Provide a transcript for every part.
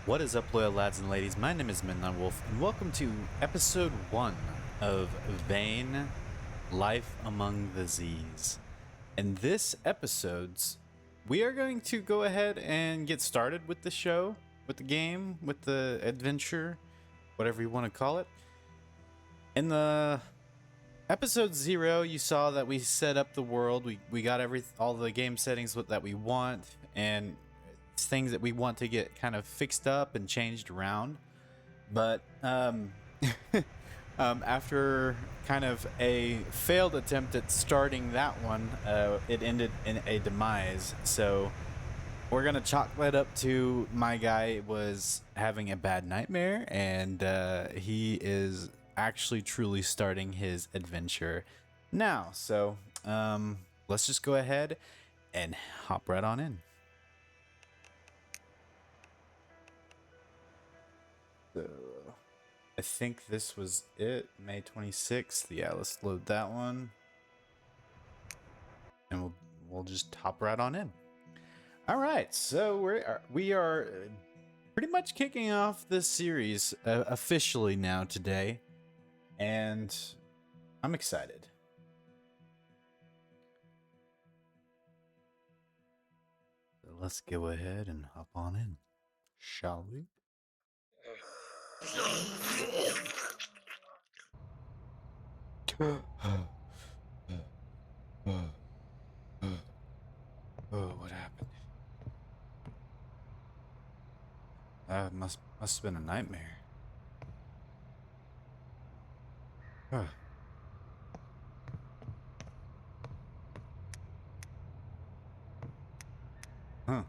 What is up, loyal lads and ladies? My name is Midnight Wolf, and welcome to episode 1 of Vane Life Among the Z's. In this episodes, we are going to go ahead and get started with the show, with the game, with the adventure, whatever you want to call it. In the episode 0, you saw that we set up the world. We got all the game settings that we want, and things that we want to get kind of fixed up and changed around. But after kind of a failed attempt at starting that one, it ended in a demise. So we're gonna chalk that up to my guy was having a bad nightmare, and he is actually truly starting his adventure now. So let's just go ahead and hop right on in. So I think this was it, May 26th. Yeah, let's load that one. And we'll just hop right on in. All right, so we are pretty much kicking off this series officially now today, and I'm excited. So let's go ahead and hop on in, shall we? Oh, what happened? Must have been a nightmare. Huh. Huh.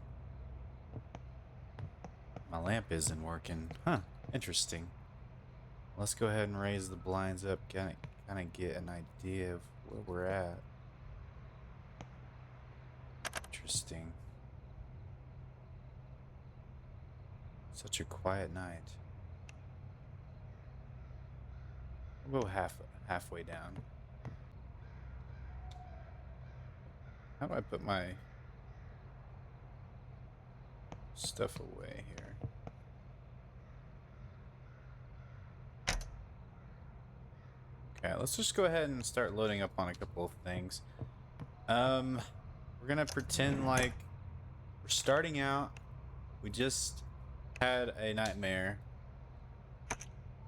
My lamp isn't working. Huh. Interesting. Let's go ahead and raise the blinds up, kind of get an idea of where we're at. Interesting. Such a quiet night. We'll go halfway down. How do I put my stuff away here? Okay, let's just go ahead and start loading up on a couple of things. We're gonna pretend like we're starting out. We just had a nightmare,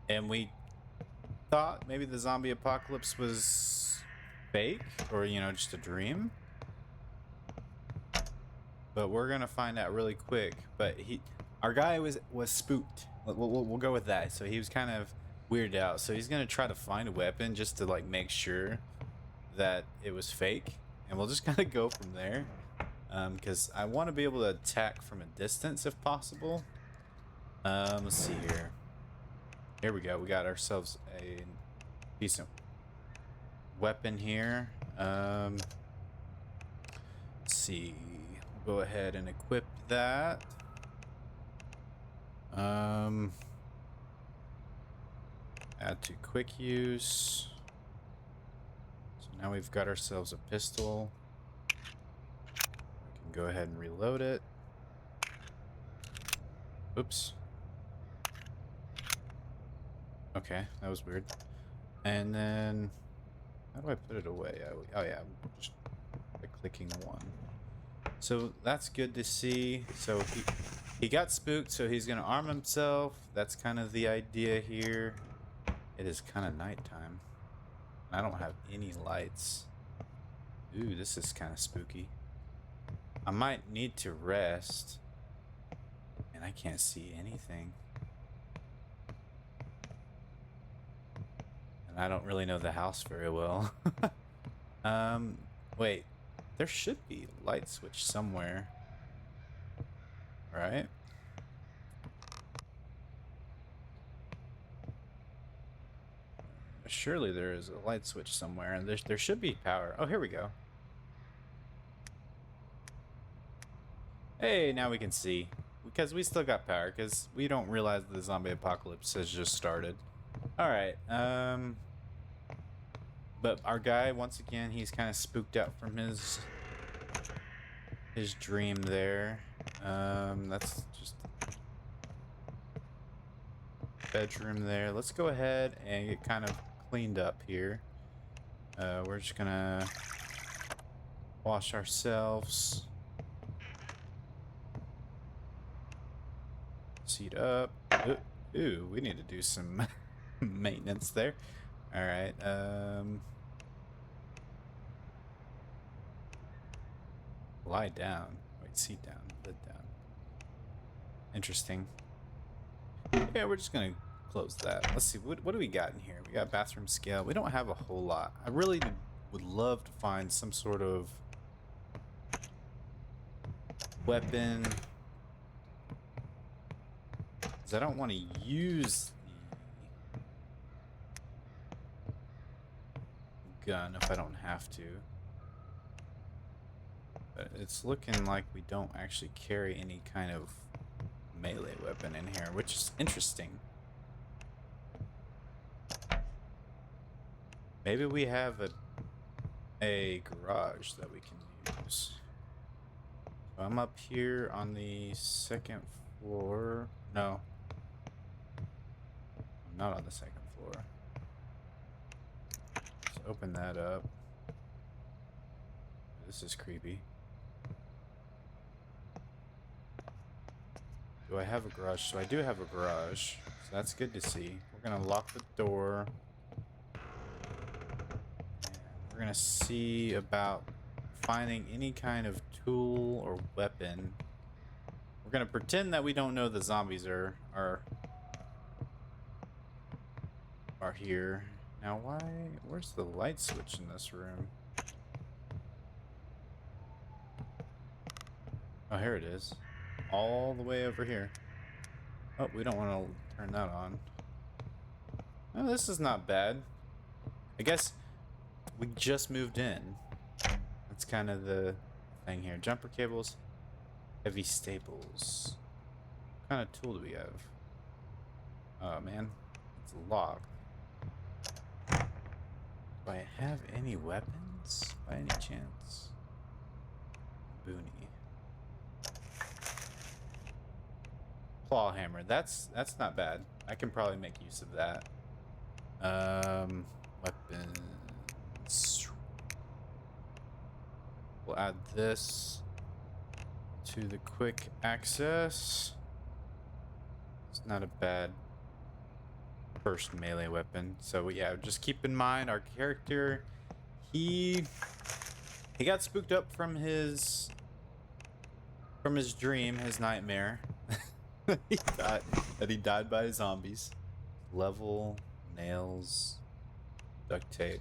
and we thought maybe the zombie apocalypse was fake, or just a dream. But we're gonna find out really quick. But our guy was spooked. We'll go with that. So he was kind of weirded out. So he's gonna try to find a weapon just to like make sure that it was fake, and we'll just kind of go from there. Because I want to be able to attack from a distance if possible. Let's see here. Here we go. We got ourselves a decent weapon here. Let's see. Go ahead and equip that. Add to quick use. So now we've got ourselves a pistol. We can go ahead and reload it. Oops. Okay, that was weird. And then how do I put it away? Oh yeah, just by clicking one. So that's good to see. So he got spooked, so he's gonna arm himself. That's kind of the idea here. It is kind of nighttime. I don't have any lights. Ooh, this is kind of spooky. I might need to rest. And I can't see anything. And I don't really know the house very well. Wait. There should be a light switch somewhere. Right? Surely there is a light switch somewhere, and there should be power. Oh, here we go. Hey, now we can see. Because we still got power, because we don't realize the zombie apocalypse has just started. Alright, but our guy, once again, he's kind of spooked out from his dream there. That's just bedroom there. Let's go ahead and get kind of cleaned up here. We're just gonna wash ourselves. Seat up. Ooh, we need to do some maintenance there. All right. Lie down. Wait, seat down. Lid down. Interesting. Yeah, we're just gonna close that. Let's see. What do we got in here? We got bathroom scale. We don't have a whole lot. I really would love to find some sort of weapon. Because I don't want to use the gun if I don't have to. But it's looking like we don't actually carry any kind of melee weapon in here, which is interesting. Maybe we have a garage that we can use. So I'm up here on the second floor. No. I'm not on the second floor. Let's open that up. This is creepy. Do I have a garage? So I do have a garage. So that's good to see. We're gonna lock the door. We're gonna see about finding any kind of tool or weapon. We're gonna pretend that we don't know the zombies are here. Now where's the light switch in this room? Oh, here it is. All the way over here. Oh, we don't want to turn that on. Oh, this is not bad. I guess we just moved in. That's kind of the thing here. Jumper cables, heavy staples. What kind of tool do we have? Oh man, it's locked. Do I have any weapons by any chance? Boonie. Claw hammer. That's not bad. I can probably make use of that. Weapons. We'll add this to the quick access. It's not a bad first melee weapon. So yeah, just keep in mind our character, he got spooked up from his dream, his nightmare. He thought that he died by zombies. Level, nails, duct tape,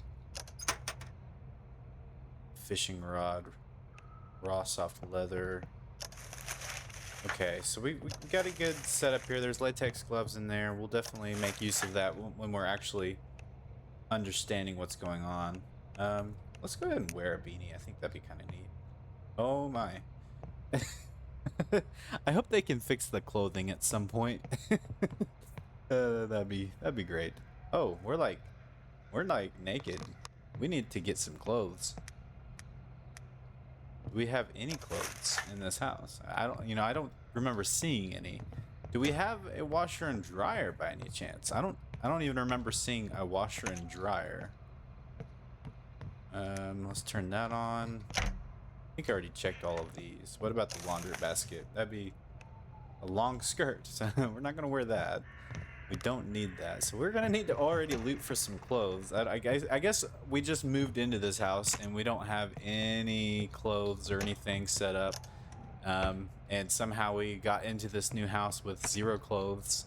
fishing rod, raw soft leather. Okay, so we got a good setup here. There's latex gloves in there. We'll definitely make use of that when we're actually understanding what's going on. Let's go ahead and wear a beanie. I think that'd be kind of neat. Oh my. I hope they can fix the clothing at some point. That'd be great. Oh, we're like naked. We need to get some clothes. Do we have any clothes in this house? I don't remember seeing any. Do we have a washer and dryer by any chance? I don't even remember seeing a washer and dryer. Let's turn that on. I think I already checked all of these. What about the laundry basket? That'd be a long skirt, so we're not gonna wear that. We don't need that, so we're gonna need to already loot for some clothes. I guess we just moved into this house and we don't have any clothes or anything set up, and somehow we got into this new house with 0 clothes.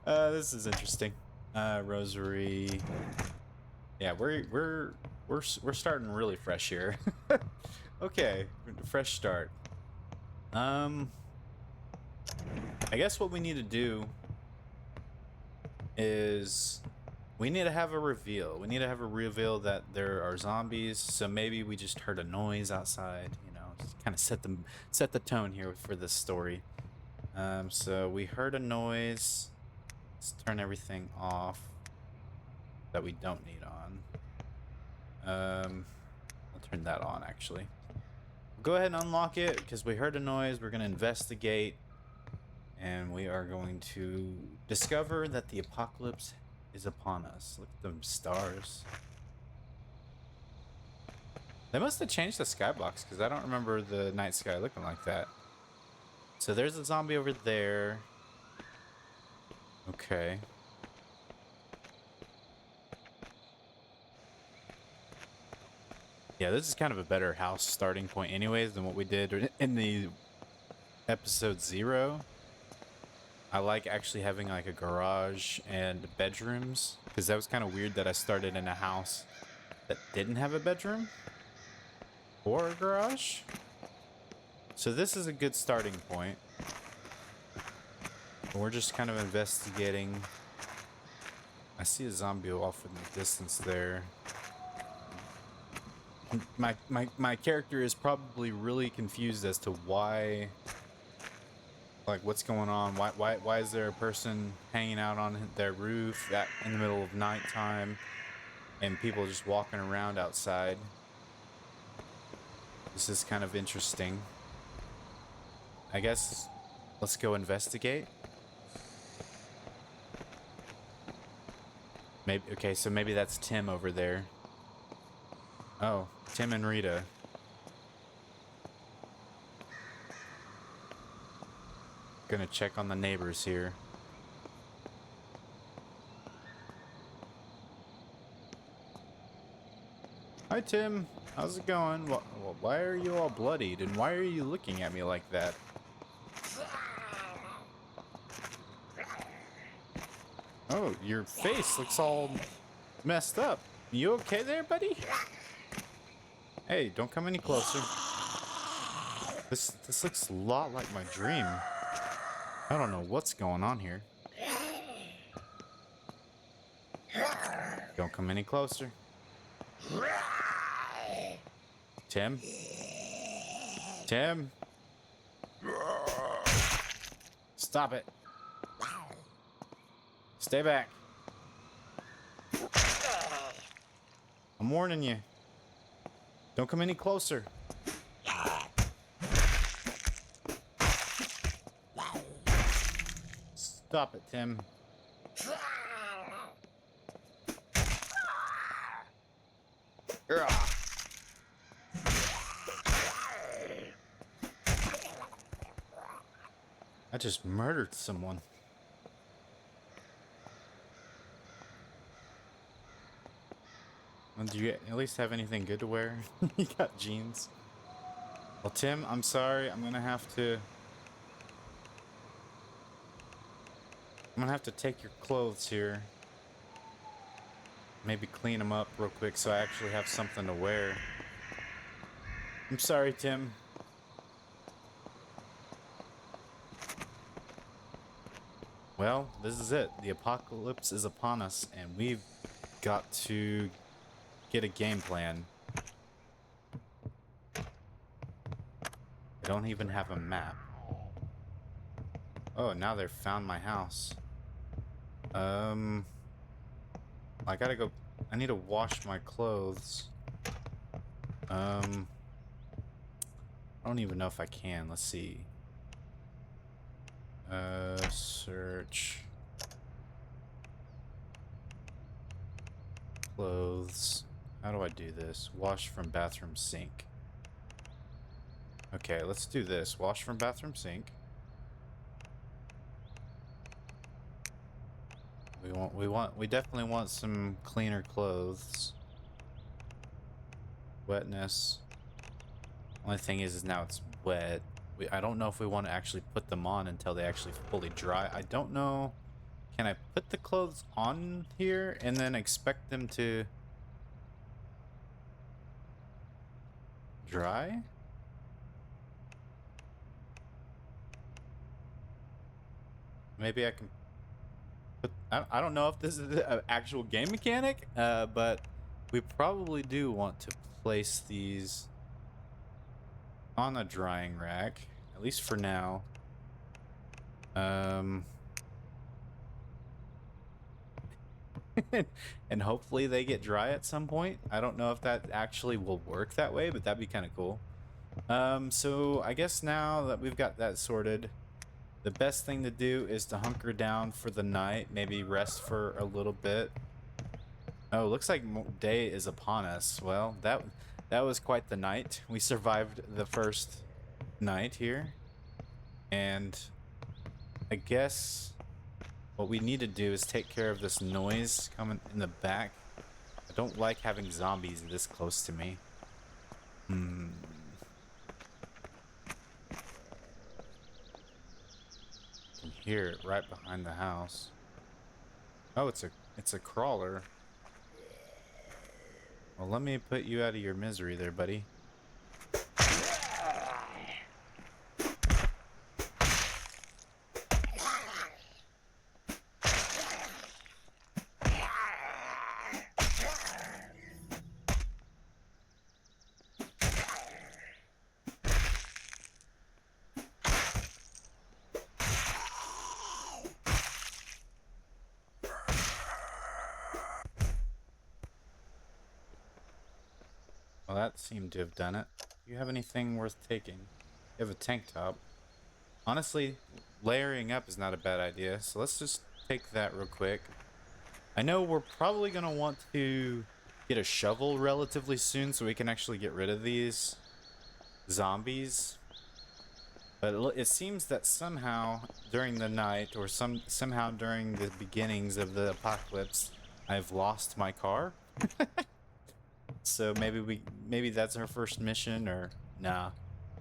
This is interesting. Rosary. Yeah, we're starting really fresh here. Okay, fresh start. I guess what we need to do is we need to have a reveal. We need to have a reveal that there are zombies. So maybe we just heard a noise outside, you know, just kind of set the tone here for this story. So we heard a noise. Let's turn everything off that we don't need on. I'll turn that on actually. Go ahead and unlock it because we heard a noise. We're gonna investigate. And we are going to discover that the apocalypse is upon us. Look at them stars. They must have changed the skybox because I don't remember the night sky looking like that. So there's a zombie over there. Okay. Yeah, this is kind of a better house starting point anyways than what we did in the episode 0. I like actually having like a garage and bedrooms because that was kind of weird that I started in a house that didn't have a bedroom or a garage. So this is a good starting point. We're just kind of investigating. I see a zombie off in the distance there. My character is probably really confused as to why, like, what's going on. Why is there a person hanging out on their roof in the middle of nighttime and people just walking around outside? This is kind of interesting. I guess let's go investigate. Maybe, okay, so maybe that's Tim over there. Oh, Tim and Rita. Gonna check on the neighbors here. Hi, Tim. How's it going? Why are you all bloodied, and why are you looking at me like that? Oh, your face looks all messed up. You okay there, buddy? Hey, don't come any closer. This looks a lot like my dream. I don't know what's going on here. Don't come any closer. Tim? Tim? Stop it. Stay back. I'm warning you. Don't come any closer. Stop it, Tim. I just murdered someone. Do you at least have anything good to wear? You got jeans. Well, Tim, I'm sorry. I'm gonna have to take your clothes here. Maybe clean them up real quick so I actually have something to wear. I'm sorry, Tim. Well, this is it. The apocalypse is upon us, and we've got to get a game plan. I don't even have a map. Oh, now they've found my house. I gotta go. I need to wash my clothes. I don't even know if I can. Let's see. Search. Clothes. How do I do this? Wash from bathroom sink. Okay, let's do this. Wash from bathroom sink. We definitely want some cleaner clothes. Wetness. Only thing is now it's wet. I don't know if we want to actually put them on until they actually fully dry. I don't know. Can I put the clothes on here and then expect them to dry? Maybe I can put... I don't know if this is an actual game mechanic, but we probably do want to place these on a drying rack, at least for now. And hopefully they get dry at some point. I don't know if that actually will work that way, but that'd be kind of cool. So I guess now that we've got that sorted, the best thing to do is to hunker down for the night, maybe rest for a little bit. Oh, looks like day is upon us. Well, that was quite the night. We survived the first night here. And I guess what we need to do is take care of this noise coming in the back. I don't like having zombies this close to me. I can hear it right behind the house. Oh, it's a crawler. Well, let me put you out of your misery there, buddy. Well, that seemed to have done it. Do you have anything worth taking? You have a tank top. Honestly, layering up is not a bad idea, so let's just take that real quick. I know we're probably going to want to get a shovel relatively soon so we can actually get rid of these zombies. But it seems that somehow during the night or somehow during the beginnings of the apocalypse, I've lost my car. So maybe that's our first mission, or nah.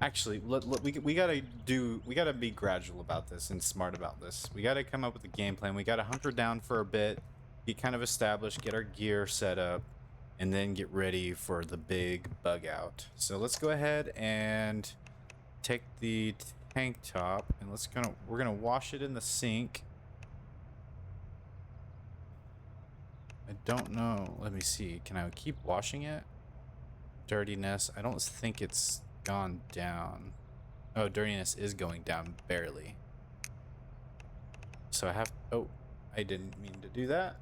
Actually, we gotta be gradual about this and smart about this. We gotta come up with a game plan. We gotta hunker down for a bit, get kind of established, get our gear set up, and then get ready for the big bug out. So let's go ahead and take the tank top and we're gonna wash it in the sink. I don't know. Let me see. Can I keep washing it? Dirtiness. I don't think it's gone down. Oh, dirtiness is going down barely. So I have... Oh, I didn't mean to do that.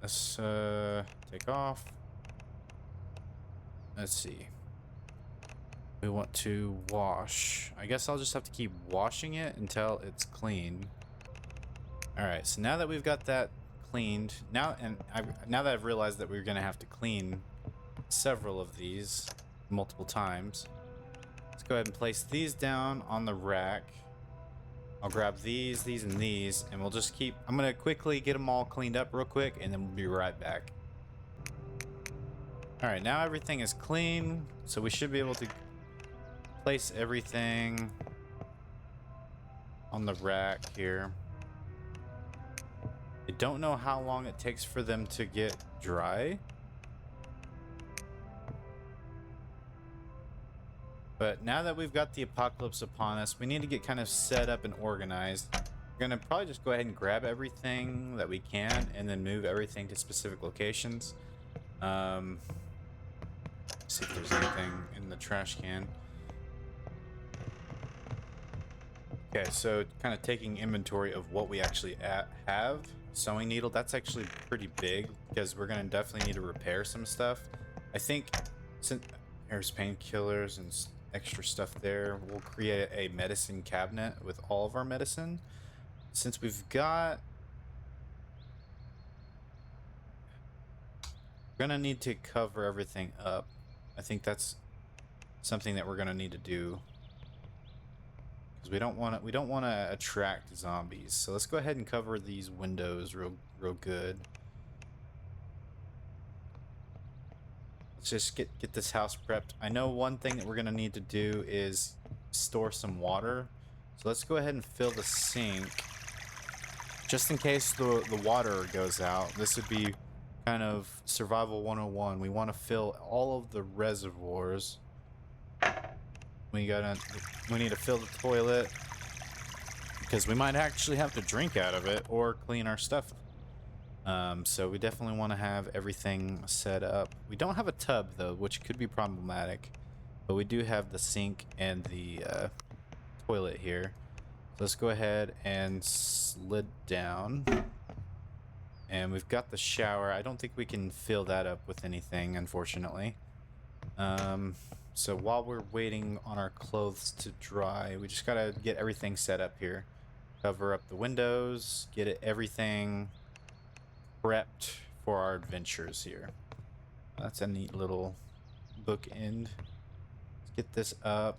Let's take off. Let's see. We want to wash. I guess I'll just have to keep washing it until it's clean. Alright, so now that we've got that cleaned, now that I've realized that we're gonna have to clean several of these multiple times, let's go ahead and place these down on the rack. I'll grab these, and these, and we'll just keep... I'm gonna quickly get them all cleaned up real quick, and then we'll be right back. Alright, now everything is clean, so we should be able to place everything on the rack here. I don't know how long it takes for them to get dry. But now that we've got the apocalypse upon us, we need to get kind of set up and organized. We're gonna probably just go ahead and grab everything that we can and then move everything to specific locations. See if there's anything in the trash can. Okay, so kind of taking inventory of what we actually have. Sewing needle, that's actually pretty big because we're gonna definitely need to repair some stuff. I think since there's painkillers and extra stuff there, we'll create a medicine cabinet with all of our medicine. Since we've got... We're gonna need to cover everything up. I think that's something that we're gonna need to do. Because we don't want to attract zombies. So let's go ahead and cover these windows real good. Let's just get this house prepped. I know one thing that we're gonna need to do is store some water. So let's go ahead and fill the sink. Just in case the water goes out. This would be kind of survival 101. We want to fill all of the reservoirs. We need to fill the toilet because we might actually have to drink out of it or clean our stuff. So we definitely want to have everything set up. We don't have a tub though, which could be problematic, but we do have the sink and the toilet here. So let's go ahead and slid down. And we've got the shower. I don't think we can fill that up with anything, unfortunately. So while we're waiting on our clothes to dry, we just gotta get everything set up here. Cover up the windows, get everything prepped for our adventures here. That's a neat little bookend. Let's get this up.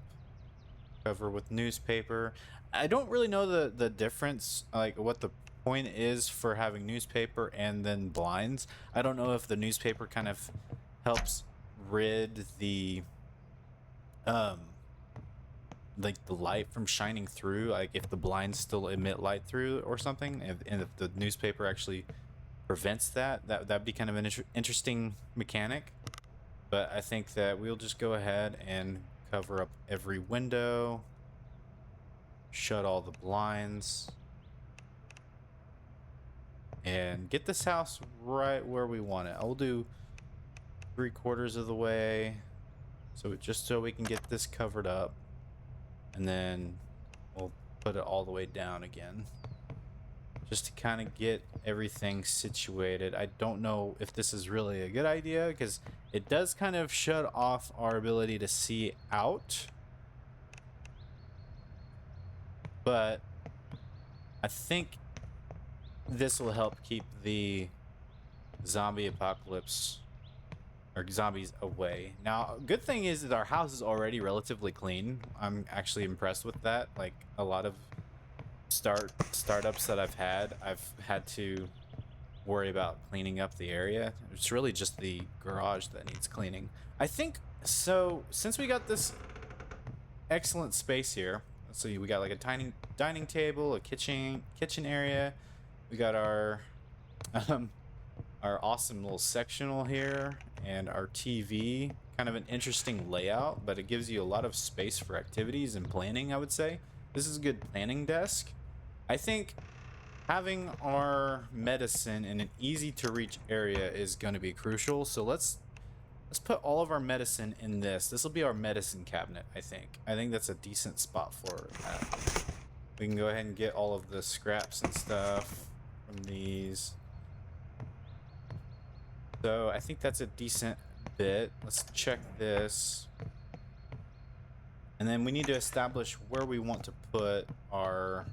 Cover with newspaper. I don't really know the difference, like what the point is for having newspaper and then blinds. I don't know if the newspaper kind of helps rid the like the light from shining through, like if the blinds still emit light through or something, and if the newspaper actually prevents that'd be kind of an interesting mechanic. But I think that we'll just go ahead and cover up every window, shut all the blinds, and get this house right where we want it. I'll do 3/4 of the way, so just so we can get this covered up, and then we'll put it all the way down again, just to kind of get everything situated. I don't know if this is really a good idea because it does kind of shut off our ability to see out, but I think this will help keep the zombie apocalypse or zombies away. Now, good thing is that our house is already relatively clean. I'm actually impressed with that. Like a lot of startups that I've had to worry about cleaning up the area. It's really just the garage that needs cleaning, I think. So since we got this excellent space here, let's see, we got like a tiny dining table, a kitchen area. We got our awesome little sectional here, and our TV. Kind of an interesting layout, but it gives you a lot of space for activities and planning, I would say. This is a good planning desk. I think having our medicine in an easy to reach area is going to be crucial. So let's put all of our medicine in this. This will be our medicine cabinet, I think. I think that's a decent spot for that. We can go ahead and get all of the scraps and stuff from these. So I think that's a decent bit. Let's check this. And then we need to establish where we want to put our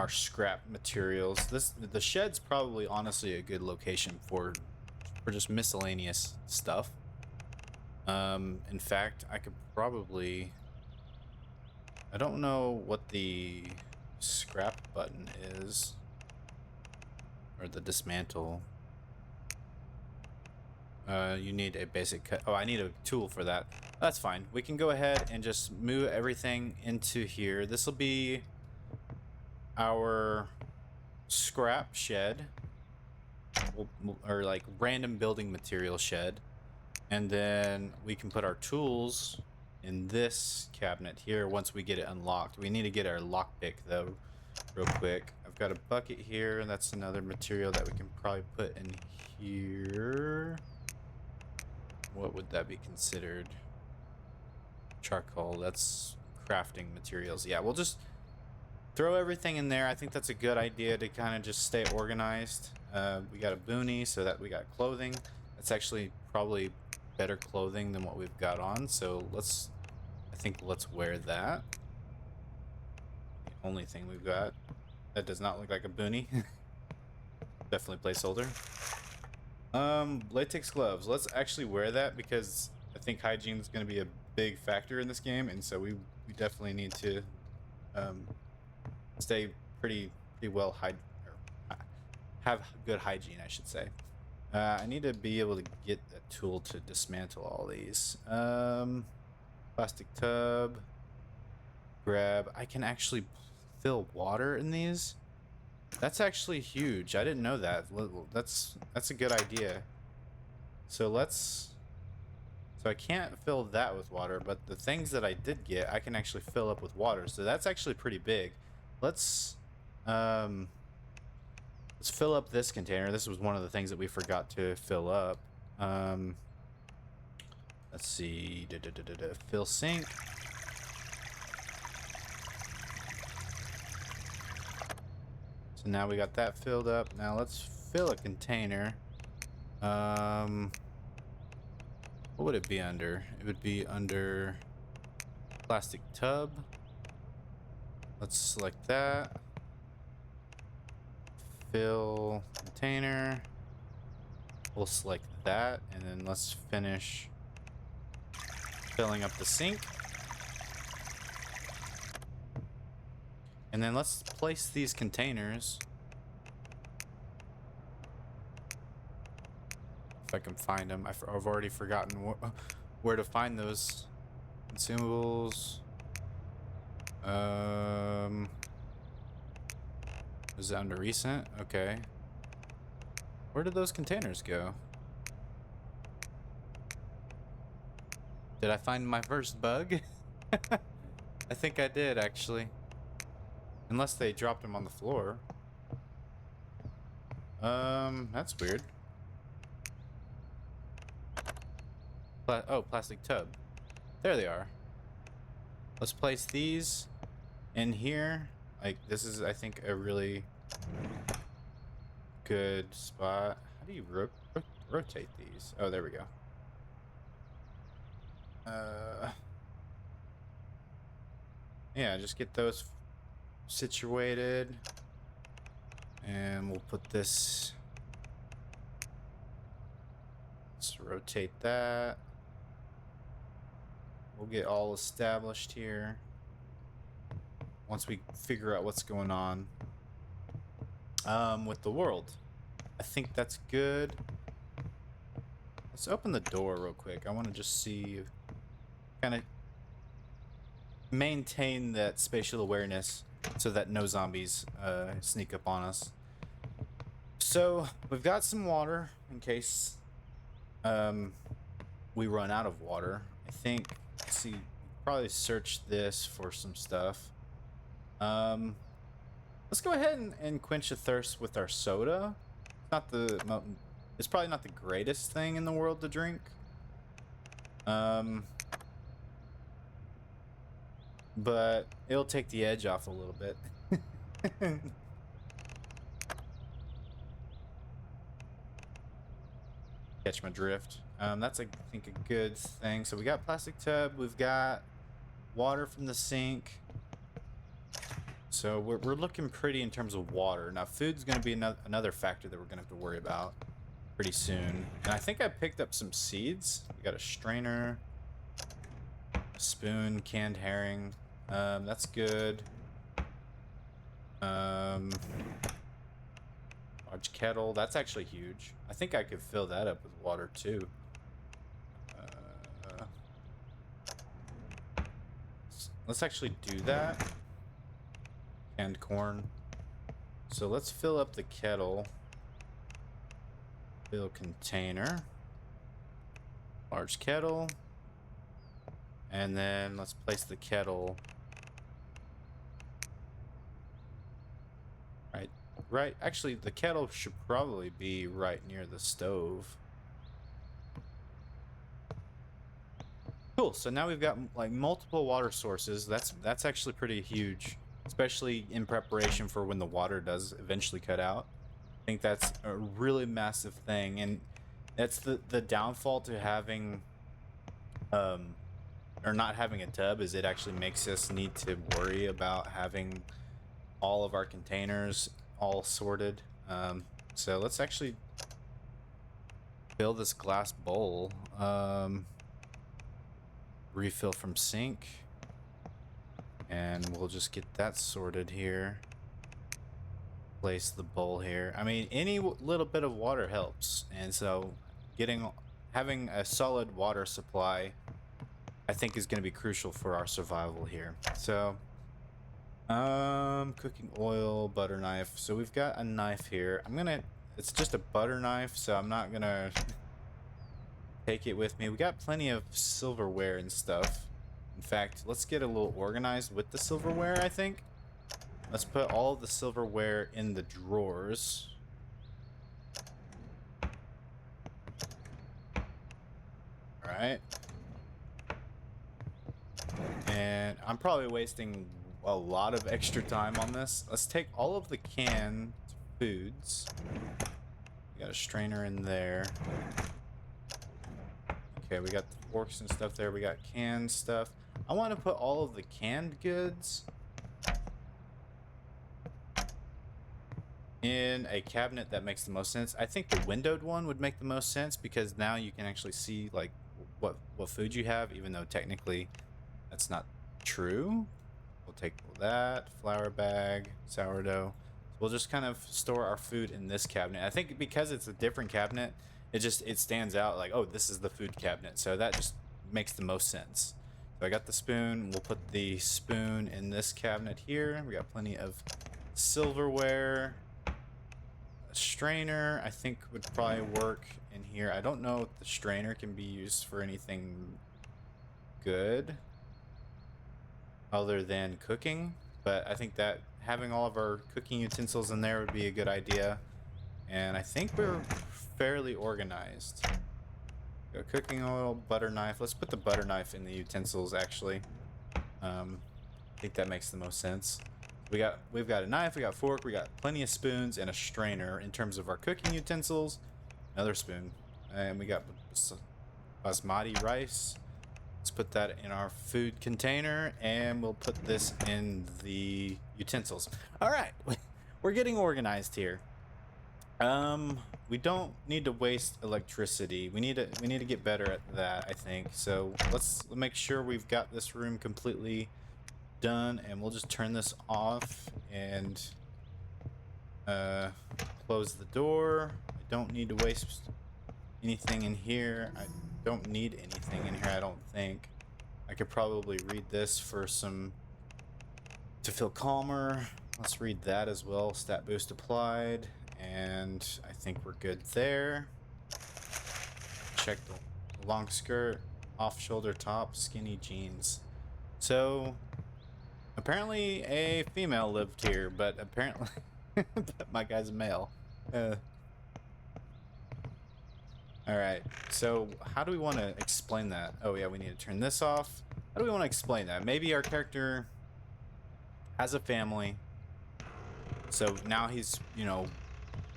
scrap materials. The shed's probably honestly a good location for just miscellaneous stuff. In fact, I could probably, I don't know what the scrap button is, or the dismantle. You need a basic cut. Oh, I need a tool for that. That's fine. We can go ahead and just move everything into here. This will be our scrap shed, or like random building material shed, and then we can put our tools in this cabinet here once we get it unlocked. We need to get our lockpick though real quick. I've got a bucket here, and that's another material that we can probably put in here. What would that be considered? Charcoal. That's crafting materials. Yeah, we'll just throw everything in there. I think that's a good idea to kind of just stay organized. We got a boonie, so that we got clothing. That's actually probably better clothing than what we've got on. So I think let's wear that. The only thing we've got that does not look like a boonie. Definitely placeholder. Latex gloves. Let's actually wear that because I think hygiene is going to be a big factor in this game, and so we definitely need to stay pretty well have good hygiene, I should say. I need to be able to get a tool to dismantle all these. Plastic tub. Grab. I can actually fill water in these. That's actually huge. I didn't know that. That's a good idea. So I can't fill that with water, but the things that I did get, I can actually fill up with water. So that's actually pretty big. Let's fill up this container. This was one of the things that we forgot to fill up. Let's see. Fill sink. So now we got that filled up. Now let's fill a container. What would it be under? It would be under plastic tub. Let's select that. Fill container. We'll select that, and then let's finish filling up the sink. And then let's place these containers. If I can find them. I've already forgotten where to find those consumables. Is it under recent? Okay. Where did those containers go? Did I find my first bug? I think I did, actually. Unless they dropped them on the floor. That's weird. Oh, plastic tub. There they are. Let's place these in here. Like, this is, I think, a really good spot. How do you rotate these? Oh, there we go. Yeah, just get those situated. And we'll put this. Let's rotate that. We'll get all established here. Once we figure out what's going on with the world. I think that's good. Let's open the door real quick. I want to just see, kind of maintain that spatial awareness so that no zombies sneak up on us. So we've got some water in case we run out of water. I think, let's see, probably search this for some stuff. Let's go ahead and quench a thirst with our soda. It's probably not the greatest thing in the world to drink. But it'll take the edge off a little bit. Catch my drift. That's, I think, a good thing. So we got plastic tub. We've got water from the sink. So we're looking pretty in terms of water. Now, food's going to be another factor that we're going to have to worry about pretty soon. And I think I picked up some seeds. We got a strainer, a spoon, canned herring. That's good. Large kettle. That's actually huge. I think I could fill that up with water too. Let's actually do that. Canned corn. So let's fill up the kettle. Fill container. Large kettle. And then let's place the kettle right. Actually, the kettle should probably be right near the stove. Cool. So now we've got like multiple water sources. That's actually pretty huge, especially in preparation for when the water does eventually cut out. I think that's a really massive thing, and that's the downfall to having or not having a tub, is it actually makes us need to worry about having all of our containers all sorted. So let's actually fill this glass bowl. Refill from sink, and we'll just get that sorted here. Place the bowl here. I mean, any little bit of water helps, and so having a solid water supply, I think, is going to be crucial for our survival here. So cooking oil, butter knife. So we've got a knife here. It's just a butter knife, so I'm not gonna take it with me. We got plenty of silverware and stuff. In fact, let's get a little organized with the silverware, I think. Let's put all of the silverware in the drawers. All right. And I'm probably wasting a lot of extra time on this. Let's take all of the canned foods. We got a strainer in there. Okay, we got the forks and stuff there. We got canned stuff. I want to put all of the canned goods in a cabinet that makes the most sense. I think the windowed one would make the most sense because now you can actually see like what food you have, even though technically that's not true. We'll take that flour bag, sourdough. So we'll just kind of store our food in this cabinet. I think because it's a different cabinet, it stands out like, oh, this is the food cabinet. So that just makes the most sense. So I got the spoon. We'll put the spoon in this cabinet here. We got plenty of silverware. A strainer, I think, would probably work in here. I don't know if the strainer can be used for anything good other than cooking, but I think that having all of our cooking utensils in there would be a good idea. And I think we're fairly organized. Got cooking oil, butter knife. Let's put the butter knife in the utensils, actually. I think that makes the most sense. We've got a knife, we got a fork, we got plenty of spoons and a strainer in terms of our cooking utensils. Another spoon, and we got basmati rice. Let's put that in our food container, and we'll put this in the utensils. All right, we're getting organized here. We don't need to waste electricity. We need to get better at that, I think. So let's make sure we've got this room completely done, and we'll just turn this off and close the door. I don't need to waste anything in here. I don't need anything in here, I don't think. I could probably read this for some to feel calmer. Let's read that as well. Stat boost applied, and I think we're good there. Check the long skirt, off shoulder top, skinny jeans. So apparently a female lived here, but apparently my guy's a male. Alright, so how do we want to explain that? Oh yeah, we need to turn this off. How do we want to explain that? Maybe our character has a family, so now he's, you know,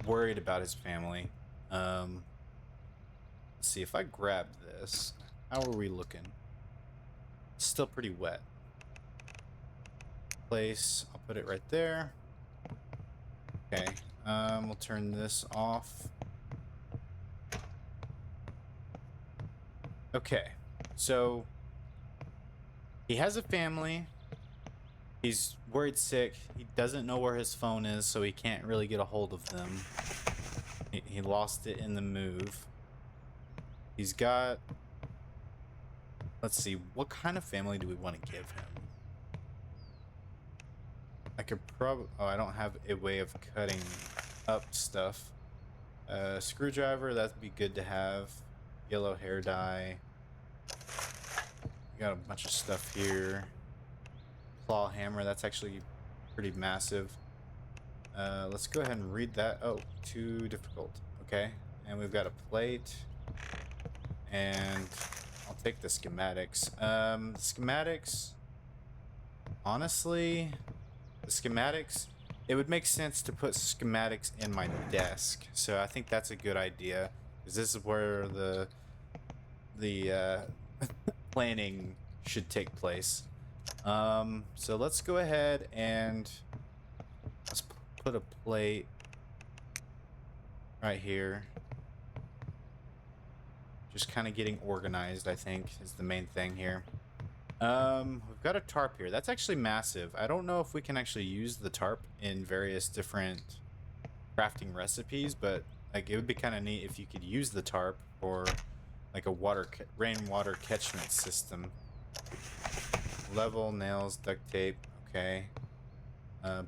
worried about his family. Let's see, if I grab this, how are we looking? It's still pretty wet. Place, I'll put it right there. Okay, we'll turn this off. Okay, so he has a family. He's worried sick. He doesn't know where his phone is, so he can't really get a hold of them. He lost it in the move. He's got... Let's see, what kind of family do we want to give him? I could probably... Oh, I don't have a way of cutting up stuff. Screwdriver, that'd be good to have. Yellow hair dye. We got a bunch of stuff here. Claw hammer, that's actually pretty massive. Let's go ahead and read that. Oh, too difficult. Okay, and we've got a plate. And I'll take the schematics. Schematics, honestly, the schematics, it would make sense to put schematics in my desk. So I think that's a good idea, because this is where the planning should take place. So let's go ahead and let's put a plate right here. Just kind of getting organized, I think, is the main thing here. We've got a tarp here. That's actually massive. I don't know if we can actually use the tarp in various different crafting recipes, but like it would be kind of neat if you could use the tarp for like a rainwater catchment system. Level, nails, duct tape, okay.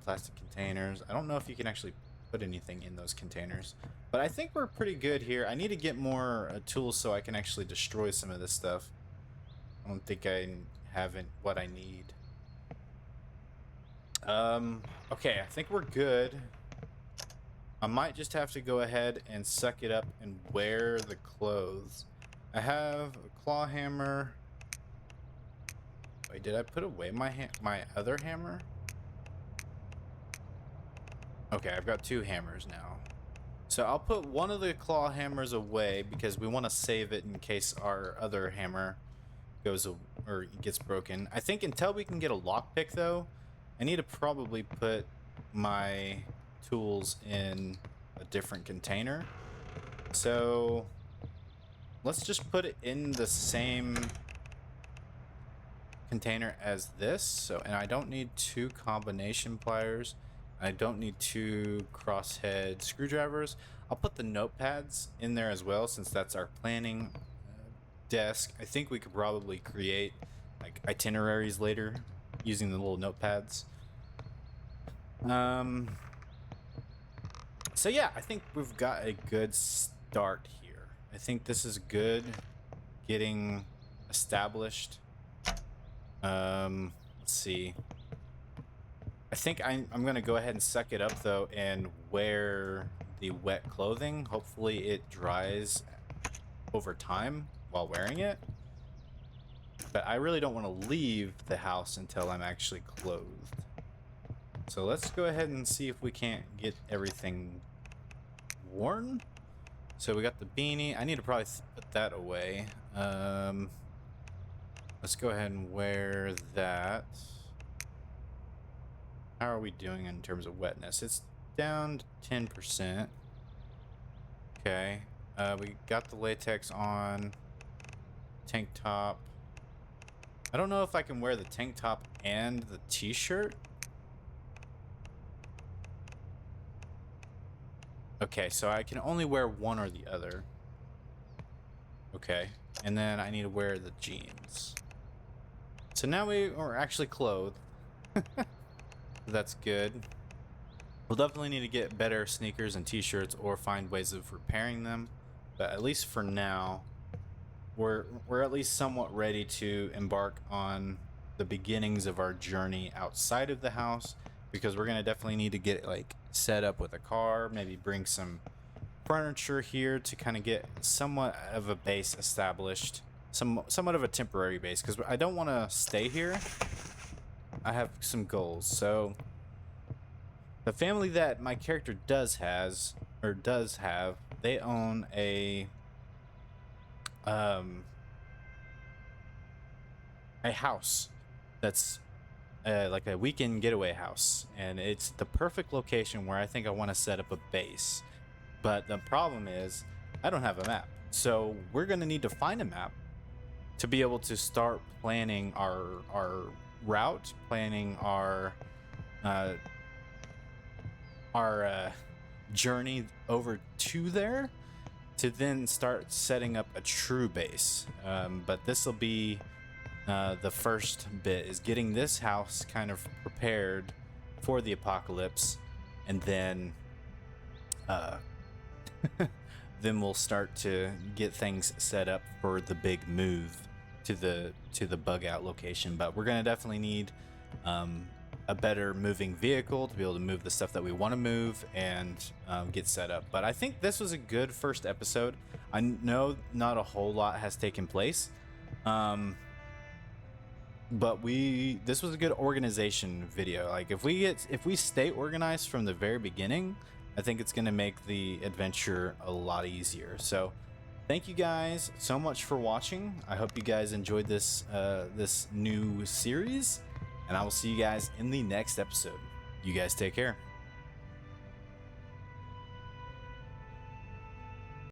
Plastic containers. I don't know if you can actually put anything in those containers, but I think we're pretty good here. I need to get more tools so I can actually destroy some of this stuff. I don't think I have what I need. Okay, I think we're good. I might just have to go ahead and suck it up and wear the clothes. I have a claw hammer. Wait, did I put away my other hammer? Okay, I've got two hammers now. So I'll put one of the claw hammers away because we want to save it in case our other hammer or gets broken. I think until we can get a lockpick though, I need to probably put my tools in a different container. So let's just put it in the same container as this. So, and I don't need 2 combination pliers. I don't need 2 crosshead screwdrivers. I'll put the notepads in there as well since that's our planning desk. I think we could probably create like itineraries later using the little notepads. So yeah, I think we've got a good start here. I think this is good getting established. Let's see. I think I'm gonna go ahead and suck it up though and wear the wet clothing. Hopefully it dries over time while wearing it. But I really don't want to leave the house until I'm actually clothed. So let's go ahead and see if we can't get everything worn. So we got the beanie. I need to probably put that away. Let's go ahead and wear that. How are we doing in terms of wetness? It's down to 10%. Okay. We got the latex on. Tank top. I don't know if I can wear the tank top and the t-shirt. Okay, so I can only wear one or the other. Okay. And then I need to wear the jeans. So now we are actually clothed. That's good. We'll definitely need to get better sneakers and t-shirts or find ways of repairing them. But at least for now, we're at least somewhat ready to embark on the beginnings of our journey outside of the house, because we're gonna definitely need to get like set up with a car, maybe bring some furniture here to kind of get somewhat of a base established, somewhat of a temporary base, because I don't want to stay here. I have some goals. So the family that my character does have, they own a house that's like a weekend getaway house, and it's the perfect location where I think I want to set up a base. But the problem is I don't have a map, so we're gonna need to find a map to be able to start planning our route, planning our journey over to there, to then start setting up a true base. But this will be the first bit, is getting this house kind of prepared for the apocalypse, and then then we'll start to get things set up for the big move to the bug out location. But we're gonna definitely need a better moving vehicle to be able to move the stuff that we want to move and get set up. But I think this was a good first episode. I know not a whole lot has taken place, but this was a good organization video. Like if we stay organized from the very beginning, I think it's gonna make the adventure a lot easier. So thank you guys so much for watching. I hope you guys enjoyed this this new series, and I will see you guys in the next episode. You guys take care.